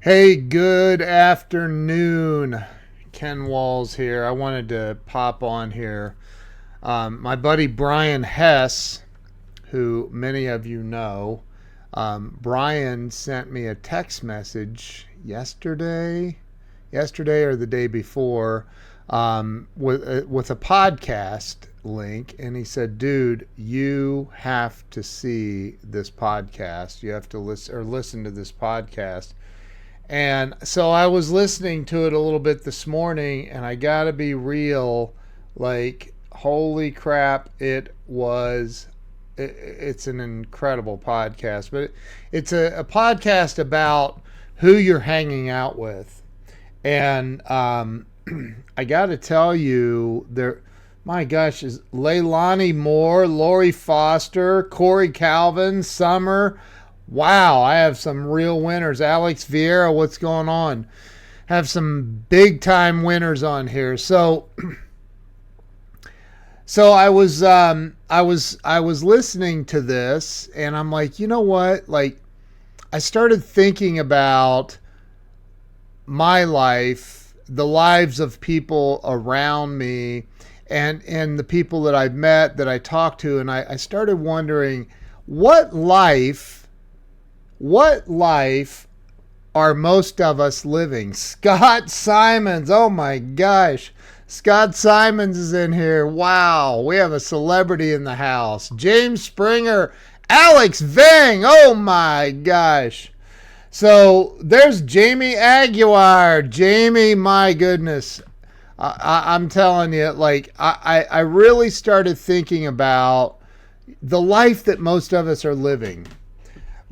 Hey, good afternoon. Ken Walls here. I wanted to pop on here. My buddy Brian Hess, who many of you know, Brian sent me a text message yesterday or the day before, with a podcast link, and he said, "Dude, you have to see this podcast. You have to listen to this podcast." And so I was listening to it a little bit this morning, and I gotta be real, like, holy crap, it's an incredible podcast. But it's a podcast about who you're hanging out with. And I gotta tell you, my gosh, is Leilani Moore, Lori Foster, Corey Calvin, Summer. Wow, I have some real winners. Alex Vieira, what's going on? Have some big time winners on here. So I was listening to this, and I'm like, you know what? Like, I started thinking about my life, the lives of people around me, and the people that I've met, that I talked to, and I started wondering, what life are most of us living? Scott Simons, oh my gosh. Scott Simons is in here. Wow, we have a celebrity in the house. James Springer, Alex Vang, oh my gosh. So there's Jamie Aguilar. Jamie, my goodness. I'm telling you, like, I really started thinking about the life that most of us are living.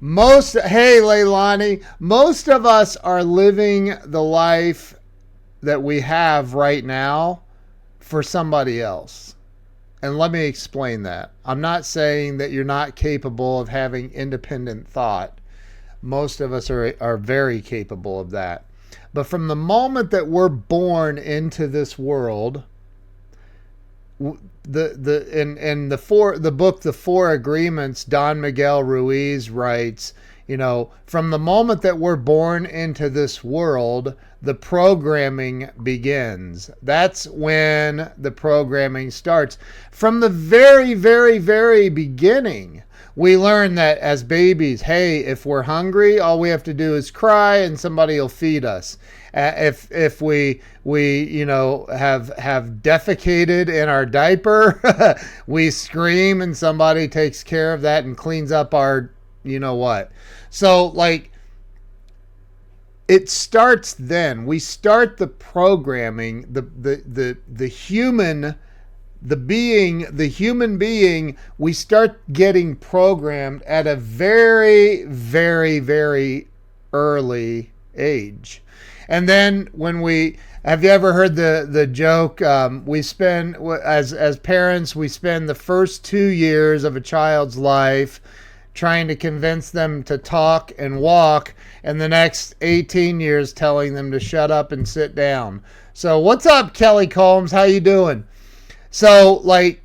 Hey Leilani, most of us are living the life that we have right now for somebody else. And let me explain that. I'm not saying that you're not capable of having independent thought. Most of us are very capable of that. But from the moment that we're born into this world, the book The Four Agreements, Don Miguel Ruiz writes, from the moment that we're born into this world, the programming begins. That's when the programming starts. From the very, very, very beginning, we learn that as babies, hey, if we're hungry, all we have to do is cry and somebody will feed us. If we have defecated in our diaper, we scream and somebody takes care of that and cleans up our what. So, like, it starts then. We start the programming, the human being, we start getting programmed at a very, very, very early age. And then have you ever heard the joke? We spend, as parents, we spend the first 2 years of a child's life trying to convince them to talk and walk, and the next 18 years telling them to shut up and sit down. So what's up, Kelly Combs? How you doing? So, like,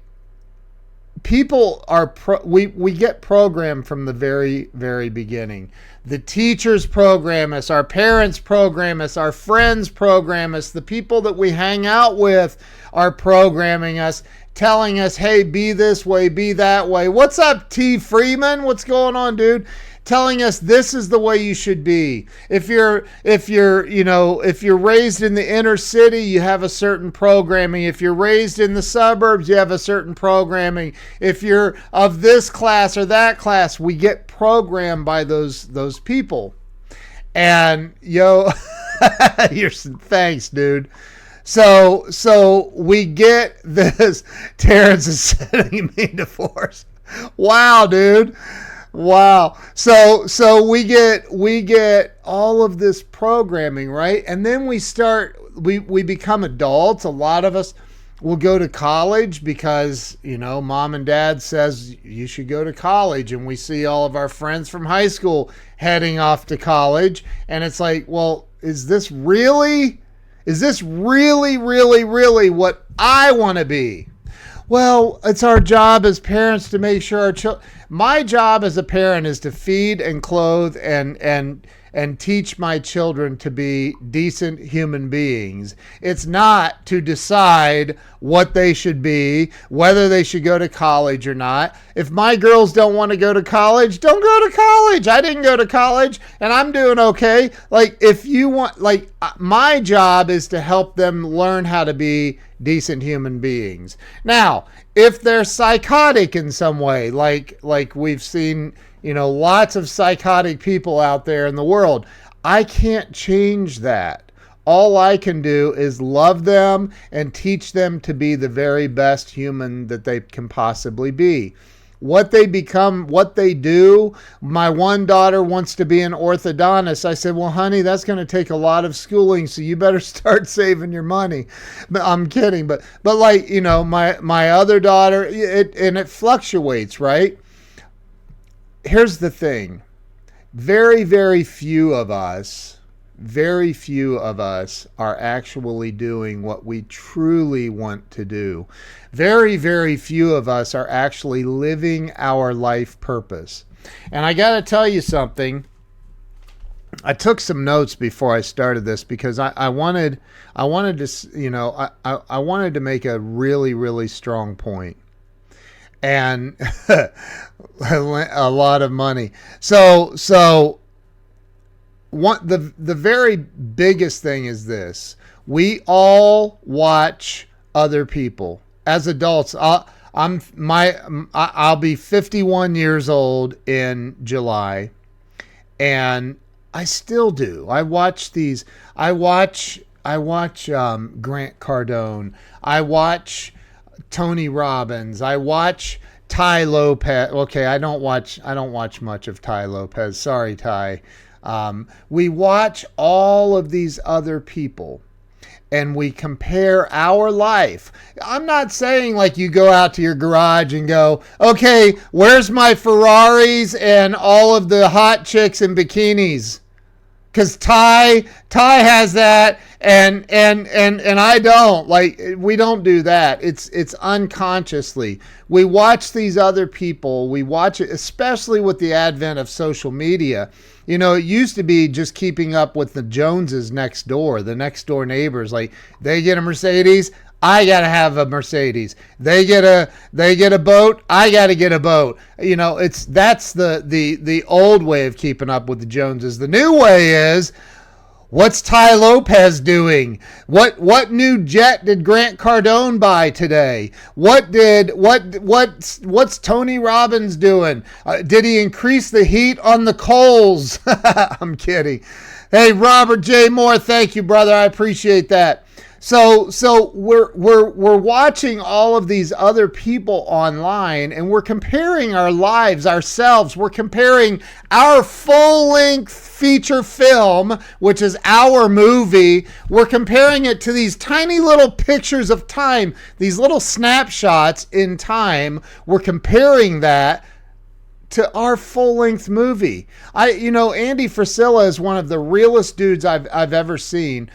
people we get programmed from the very, very beginning. The teachers program us, our parents program us, our friends program us, the people that we hang out with are programming us, telling us, hey, be this way, be that way. What's up, T. Freeman? What's going on, dude? Telling us this is the way you should be. If you're raised in the inner city, you have a certain programming. If you're raised in the suburbs, you have a certain programming. If you're of this class or that class, we get programmed by those people. And thanks, dude. So we get this. Terrence is sending me divorce. Wow, dude. Wow. So we get all of this programming, right? And then we become adults. A lot of us will go to college because, mom and dad says you should go to college, and we see all of our friends from high school heading off to college, and it's like, well, is this really, really, really what I want to be? Well, it's our job as parents to make sure our children. My job as a parent is to feed and clothe and and teach my children to be decent human beings. It's not to decide what they should be, whether they should go to college or not. If my girls don't want to go to college, don't go to college. I didn't go to college and I'm doing okay. Like, if you want, like, my job is to help them learn how to be decent human beings. Now, if they're psychotic in some way, like we've seen, lots of psychotic people out there in the world, I can't change that. All I can do is love them and teach them to be the very best human that they can possibly be. What they become, what they do. My one daughter wants to be an orthodontist. I said, well, honey, that's going to take a lot of schooling, so you better start saving your money. I'm kidding. But like, my other daughter, it fluctuates, right? Here's the thing. Very, very few of us are actually doing what we truly want to do. Very, very few of us are actually living our life purpose. And I got to tell you something. I took some notes before I started this because I wanted to, I wanted to make a really, really strong point. And a lot of money. So the very biggest thing is this: we all watch other people. As adults, I'll be 51 years old in July, and I still do. I watch Grant Cardone. I watch Tony Robbins. I watch Tai Lopez. Okay, I don't watch much of Tai Lopez. Sorry, Tai. We watch all of these other people and we compare our life. I'm not saying like you go out to your garage and go, okay, where's my Ferraris and all of the hot chicks in bikinis? Because Tai has that and I don't. Like, we don't do that. It's unconsciously. We watch these other people. We watch it, especially with the advent of social media. It used to be just keeping up with the Joneses next door, the next door neighbors. Like, they get a Mercedes, I gotta have a Mercedes. They get a boat, I gotta get a boat. That's the old way of keeping up with the Joneses. The new way is, what's Tai Lopez doing? What new jet did Grant Cardone buy today? What's Tony Robbins doing? Did he increase the heat on the coals? I'm kidding. Hey, Robert J. Moore, thank you, brother. I appreciate that. So we're watching all of these other people online, and we're comparing our lives, ourselves. We're comparing our full-length feature film, which is our movie. We're comparing it to these tiny little pictures of time, these little snapshots in time. We're comparing that to our full-length movie. Andy Frisella is one of the realest dudes I've ever seen.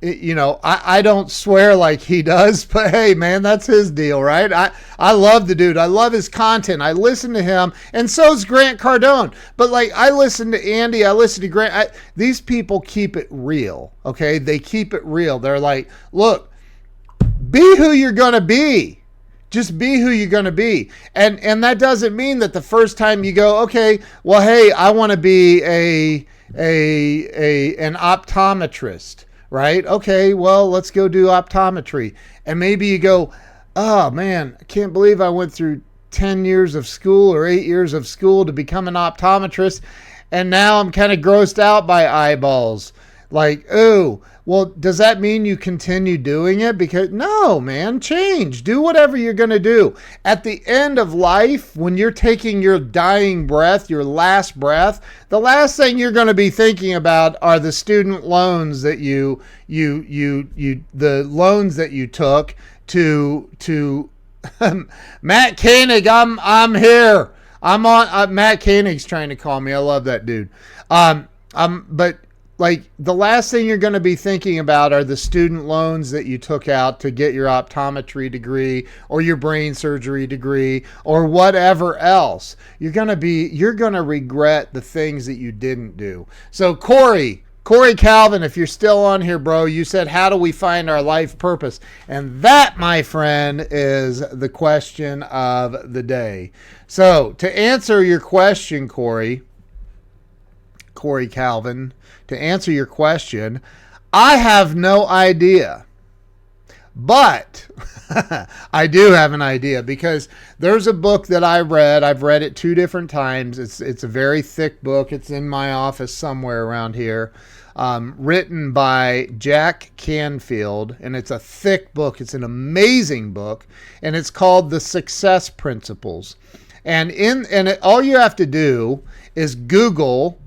I don't swear like he does, but hey, man, that's his deal, right? I love the dude. I love his content. I listen to him, and so's Grant Cardone. But like, I listen to Andy, I listen to Grant. These people keep it real, okay? They keep it real. They're like, look, be who you're going to be. Just be who you're going to be. And that doesn't mean that the first time you go, okay, well, hey, I want to be an optometrist. Right? Okay, well, let's go do optometry. And maybe you go, oh man, I can't believe I went through 10 years of school or 8 years of school to become an optometrist, and now I'm kind of grossed out by eyeballs. Like, oh, well, does that mean you continue doing it? Because no, man, change. Do whatever you're going to do. At the end of life, when you're taking your dying breath, your last breath, the last thing you're going to be thinking about are the student loans that the loans that you took to Matt Koenig. I'm here. I'm on. Matt Koenig's trying to call me. I love that dude. But like the last thing you're going to be thinking about are the student loans that you took out to get your optometry degree or your brain surgery degree or whatever else. You're going to regret the things that you didn't do. So Corey Calvin, if you're still on here, bro, you said, how do we find our life purpose? And that, my friend, is the question of the day. So to answer your question, Corey Calvin, to answer your question, I have no idea. But I do have an idea, because there's a book that I read. I've read it 2 different times. It's a very thick book. It's in my office somewhere around here. Written by Jack Canfield, and it's a thick book. It's an amazing book, and it's called The Success Principles. And all you have to do is go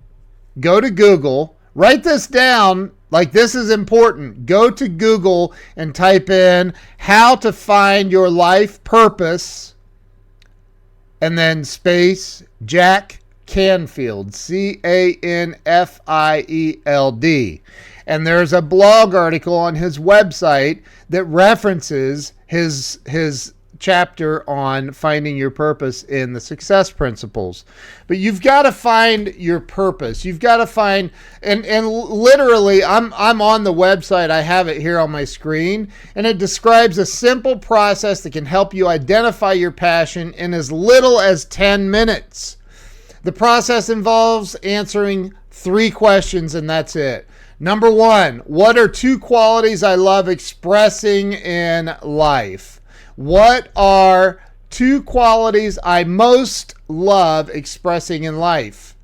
to Google, write this down. Like, this is important. Go to Google and type in how to find your life purpose, and then space Jack Canfield, Canfield. And there's a blog article on his website that references his chapter on finding your purpose in the Success Principles. But you've got to find your purpose. You've got to find, and literally, I'm on the website. I have it here on my screen, and it describes a simple process that can help you identify your passion in as little as 10 minutes. The process involves answering 3 questions, and that's it. Number 1, what are 2 qualities I love expressing in life? What are 2 qualities I most love expressing in life?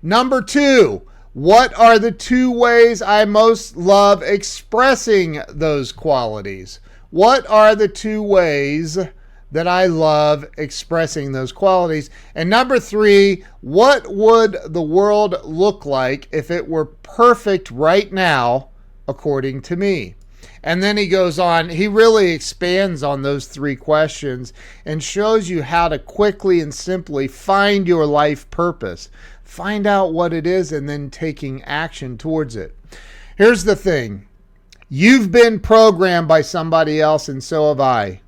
Number 2, what are the 2 ways I most love expressing those qualities? What are the 2 ways that I love expressing those qualities? And number 3, what would the world look like if it were perfect right now, according to me? And then he goes on, he really expands on those 3 questions and shows you how to quickly and simply find your life purpose. Find out what it is and then taking action towards it. Here's the thing. You've been programmed by somebody else, and so have I.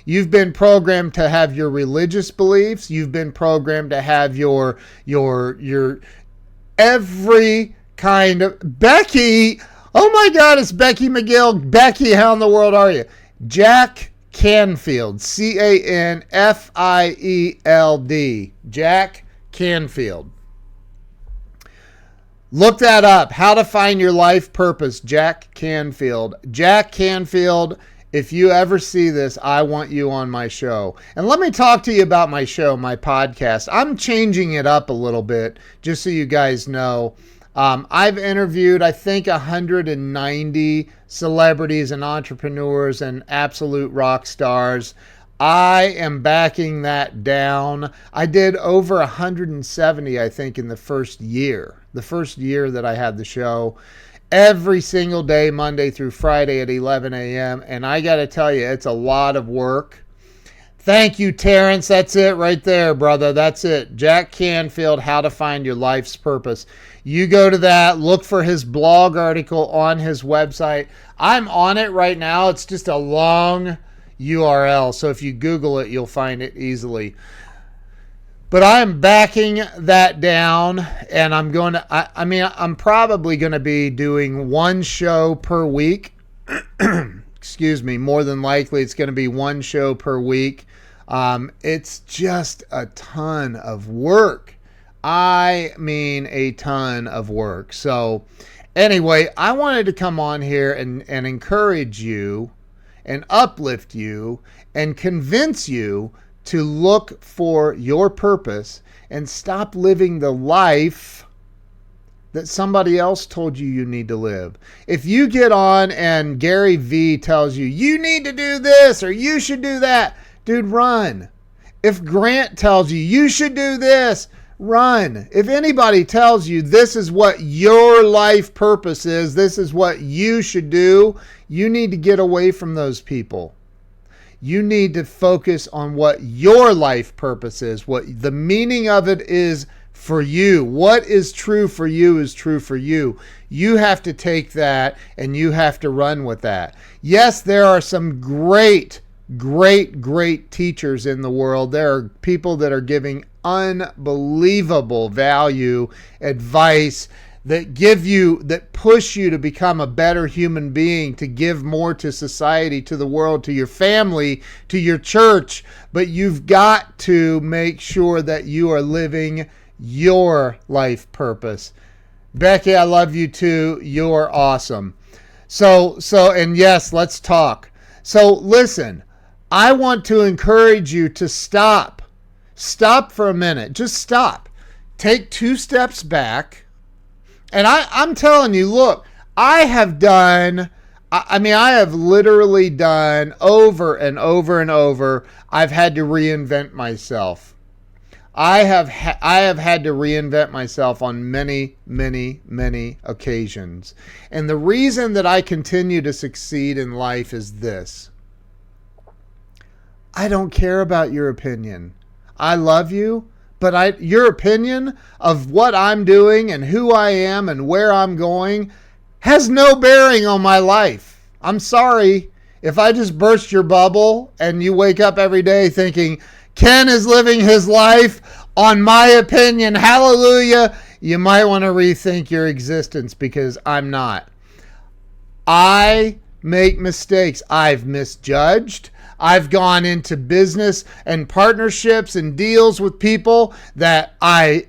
You've been programmed to have your religious beliefs. You've been programmed to have your every kind of... Becky! Oh my God, it's Becky McGill. Becky, how in the world are you? Jack Canfield, Canfield. Jack Canfield. Look that up. How to find your life purpose, Jack Canfield. Jack Canfield, if you ever see this, I want you on my show. And let me talk to you about my show, my podcast. I'm changing it up a little bit, just so you guys know. I've interviewed, I think, 190 celebrities and entrepreneurs and absolute rock stars. I am backing that down. I did over 170, I think, in the first year that I had the show. Every single day, Monday through Friday at 11 a.m. And I got to tell you, it's a lot of work. Thank you, Terrence. That's it right there, brother. That's it. Jack Canfield, How to Find Your Life's Purpose. You go to that, look for his blog article on his website. I'm on it right now. It's just a long URL. So if you Google it, you'll find it easily. But I'm backing that down, and I'm going to, I'm probably going to be doing 1 show per week. Excuse me. More than likely, it's going to be 1 show per week. It's just a ton of work. I mean, a ton of work. So anyway, I wanted to come on here and encourage you and uplift you and convince you to look for your purpose and stop living the life that somebody else told you need to live. If you get on and Gary Vee tells you, you need to do this or you should do that, dude, run. If Grant tells you should do this, run. If anybody tells you this is what your life purpose is, this is what you should do, you need to get away from those people. You need to focus on what your life purpose is, what the meaning of it is for you. What is true for you is true for you. You have to take that and you have to run with that. Yes, there are some great teachers in the world. There are people that are giving unbelievable value, advice, that push you to become a better human being, to give more to society, to the world, to your family, to your church. But you've got to make sure that you are living your life purpose. Becky, I love you too. You're awesome. And yes, let's talk. So listen, I want to encourage you to stop. Stop for a minute. Just stop. Take 2 steps back. And I'm telling you, look, I have literally done over and over and over. I've had to reinvent myself. I have had to reinvent myself on many occasions. And the reason that I continue to succeed in life is this. I don't care about your opinion. I love you, but your opinion of what I'm doing and who I am and where I'm going has no bearing on my life. I'm sorry if I just burst your bubble and you wake up every day thinking, Ken is living his life on my opinion. Hallelujah. You might want to rethink your existence, because I'm not. I make mistakes. I've misjudged. I've gone into business and partnerships and deals with people that I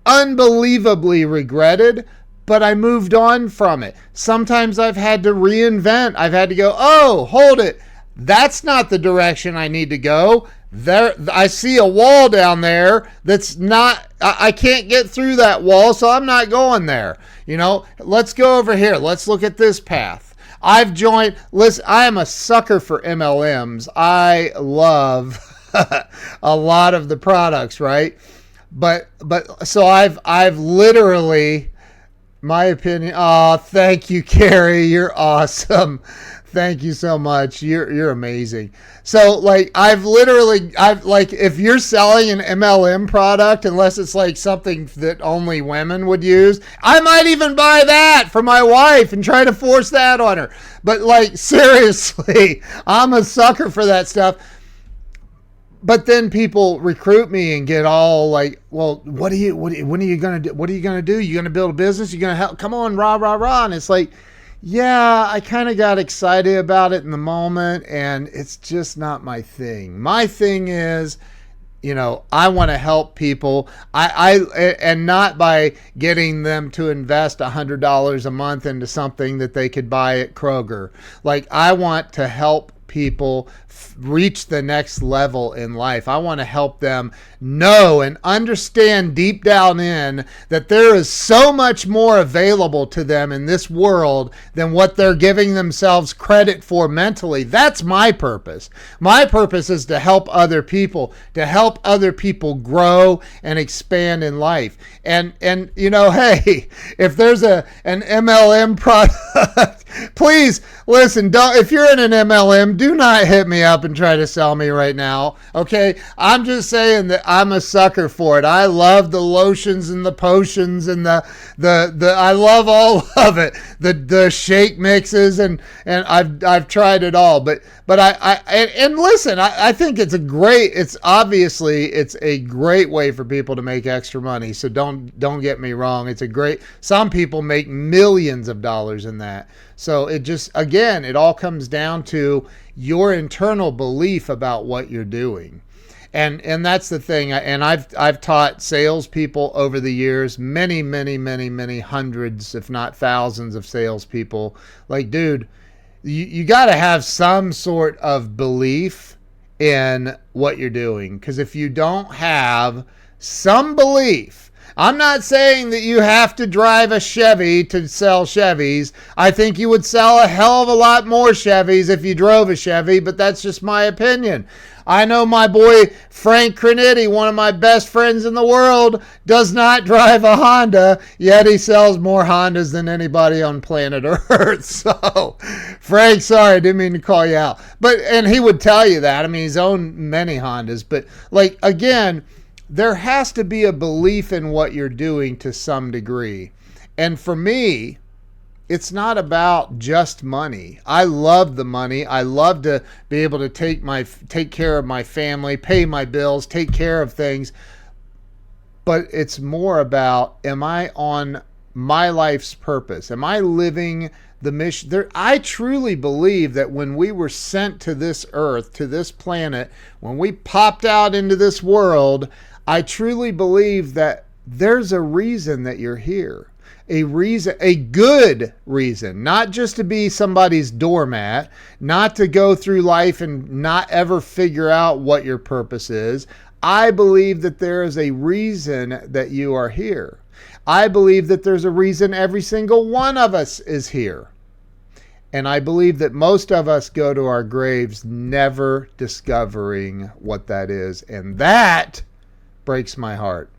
unbelievably regretted, but I moved on from it. Sometimes I've had to reinvent. I've had to go, oh, hold it. That's not the direction I need to go. There, I see a wall down there that's not, I can't get through that wall, so I'm not going there. Let's go over here. Let's look at this path. Listen, I am a sucker for MLMs. I love a lot of the products, right? But so I've literally, my opinion, oh, thank you, Carrie. You're awesome. Thank you so much. You're amazing. So if you're selling an MLM product, unless it's like something that only women would use, I might even buy that for my wife and try to force that on her. But seriously, I'm a sucker for that stuff. But then people recruit me and get all like, well, when are you going to do? What are you going to do? You going to build a business? You going to help? Come on, rah, rah, rah. And it's like, yeah, I kind of got excited about it in the moment, and it's just not my thing. My thing is, I want to help people. And not by getting them to invest $100 a month into something that they could buy at Kroger. I want to help people reach the next level in life. I want to help them know and understand deep down in that there is so much more available to them in this world than what they're giving themselves credit for mentally. That's my purpose. My purpose is to help other people grow and expand in life. And hey, if there's an MLM product, please listen, if you're in an MLM, do not hit me up and try to sell me right now. Okay? I'm just saying that I'm a sucker for it. I love the lotions and the potions and the I love all of it. The shake mixes and I've tried it all. But listen, I think it's a great way for people to make extra money. So don't get me wrong. Some people make millions of dollars in that. So it all comes down to your internal belief about what you're doing. And that's the thing. And I've taught salespeople over the years, many hundreds, if not thousands of salespeople. Dude, you got to have some sort of belief in what you're doing. Because if you don't have some belief, I'm not saying that you have to drive a Chevy to sell Chevys. I think you would sell a hell of a lot more Chevys if you drove a Chevy, but that's just my opinion. I know my boy Frank Crinetti, one of my best friends in the world, does not drive a Honda, yet he sells more Hondas than anybody on planet Earth. So, Frank, sorry, I didn't mean to call you out. And he would tell you that. I mean, he's owned many Hondas. But, again, there has to be a belief in what you're doing to some degree. And for me, it's not about just money. I love the money. I love to be able to take care of my family, pay my bills, take care of things. But it's more about, am I on my life's purpose? Am I living the mission? I truly believe that when we were sent to this earth, to this planet, when we popped out into this world, I truly believe that there's a reason that you're here. A reason, a good reason, not just to be somebody's doormat, not to go through life and not ever figure out what your purpose is. I believe that there is a reason that you are here. I believe that there's a reason every single one of us is here. And I believe that most of us go to our graves never discovering what that is. And that breaks my heart.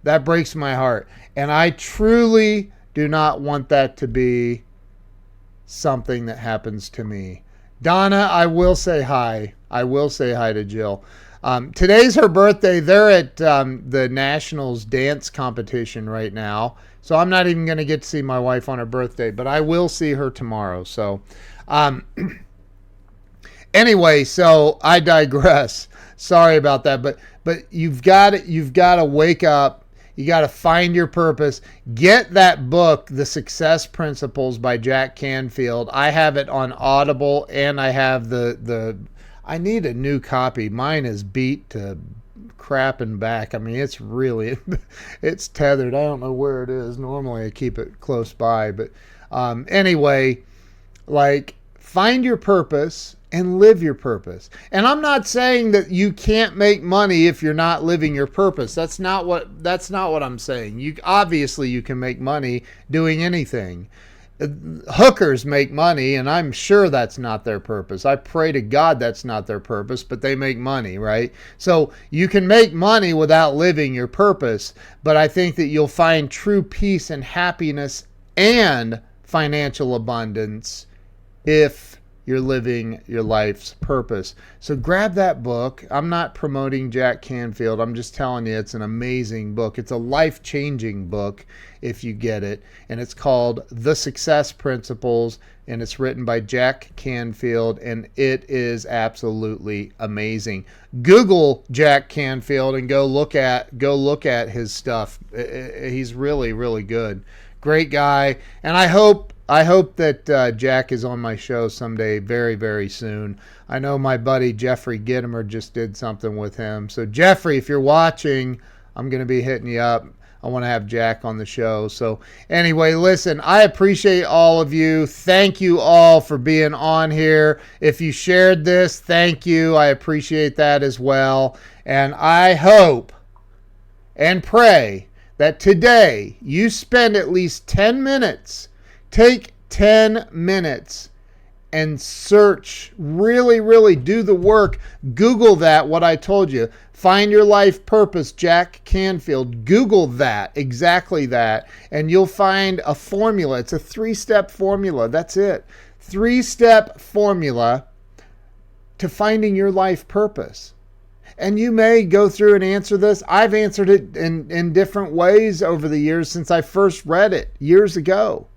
That breaks my heart. And I truly do not want that to be something that happens to me. Donna, I will say hi. I will say hi to Jill. Today's her birthday. They're at the Nationals dance competition right now. So I'm not even going to get to see my wife on her birthday, but I will see her tomorrow. So anyway, so I digress. Sorry about that. But you've got to wake up. You got to find your purpose. Get that book, The Success Principles by Jack Canfield. I have it on Audible, and I have I need a new copy. Mine is beat to crap and back. I mean, it's tethered. I don't know where it is. Normally I keep it close by. But anyway, find your purpose and live your purpose. And I'm not saying that you can't make money if you're not living your purpose. That's not what I'm saying. You can make money doing anything. Hookers make money, and I'm sure that's not their purpose. I pray to God that's not their purpose, but they make money, right? So you can make money without living your purpose, but I think that you'll find true peace and happiness and financial abundance if you're living your life's purpose. So grab that book. I'm not promoting Jack Canfield. I'm just telling you it's an amazing book. It's a life-changing book if you get it. And it's called The Success Principles, and it's written by Jack Canfield, and it is absolutely amazing. Google Jack Canfield and go look at his stuff. He's really, really good. Great guy. And I hope that Jack is on my show someday very, very soon. I know my buddy Jeffrey Gittimer just did something with him. So Jeffrey, if you're watching, I'm going to be hitting you up. I want to have Jack on the show. So anyway, listen, I appreciate all of you. Thank you all for being on here. If you shared this, thank you. I appreciate that as well. And I hope and pray that today you spend at least 10 minutes. Take 10 minutes and search. Really, really do the work. Google that, what I told you. Find your life purpose, Jack Canfield. Google that, exactly that. And you'll find a formula. It's a 3-step formula. That's it. 3-step formula to finding your life purpose. And you may go through and answer this. I've answered it in different ways over the years since I first read it years ago.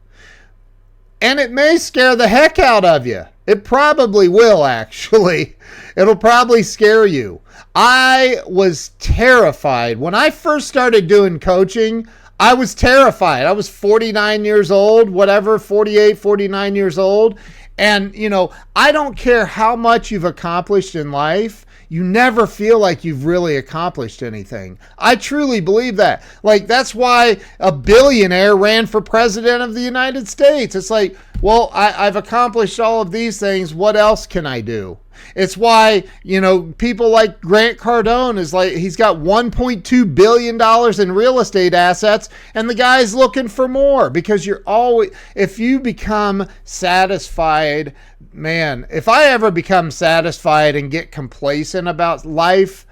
And it may scare the heck out of you. It probably will, actually. It'll probably scare you. I was terrified. When I first started doing coaching, I was terrified. I was 49 years old, 48, 49 years old. And, I don't care how much you've accomplished in life. You never feel like you've really accomplished anything. I truly believe that. That's why a billionaire ran for president of the United States. It's like, well, I've accomplished all of these things. What else can I do? It's why, people like Grant Cardone he's got $1.2 billion in real estate assets, and the guy's looking for more because if you become satisfied, man, if I ever become satisfied and get complacent about life,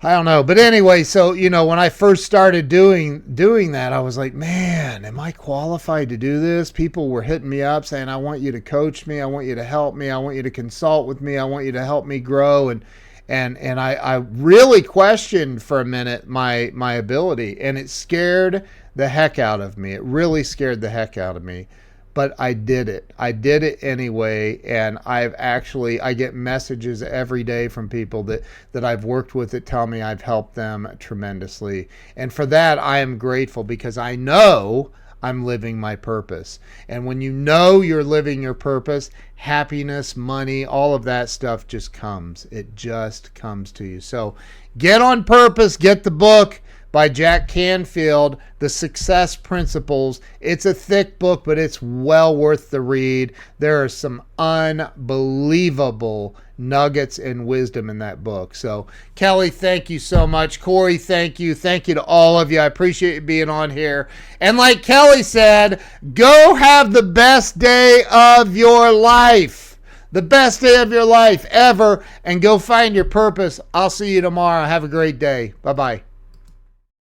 I don't know. But anyway, so, when I first started doing that, I was like, man, am I qualified to do this? People were hitting me up saying, I want you to coach me. I want you to help me. I want you to consult with me. I want you to help me grow. And I really questioned for a minute my ability, and it scared the heck out of me. It really scared the heck out of me. But I did it. I did it anyway, and I get messages every day from people that I've worked with that tell me I've helped them tremendously. And for that, I am grateful, because I know I'm living my purpose. And when you know you're living your purpose, happiness, money, all of that stuff just comes. It just comes to you. So get on purpose. Get the book by Jack Canfield, The Success Principles. It's a thick book, but it's well worth the read. There are some unbelievable nuggets and wisdom in that book. So, Kelly, thank you so much. Corey, thank you. Thank you to all of you. I appreciate you being on here. And like Kelly said, go have the best day of your life. The best day of your life ever. And go find your purpose. I'll see you tomorrow. Have a great day. Bye-bye.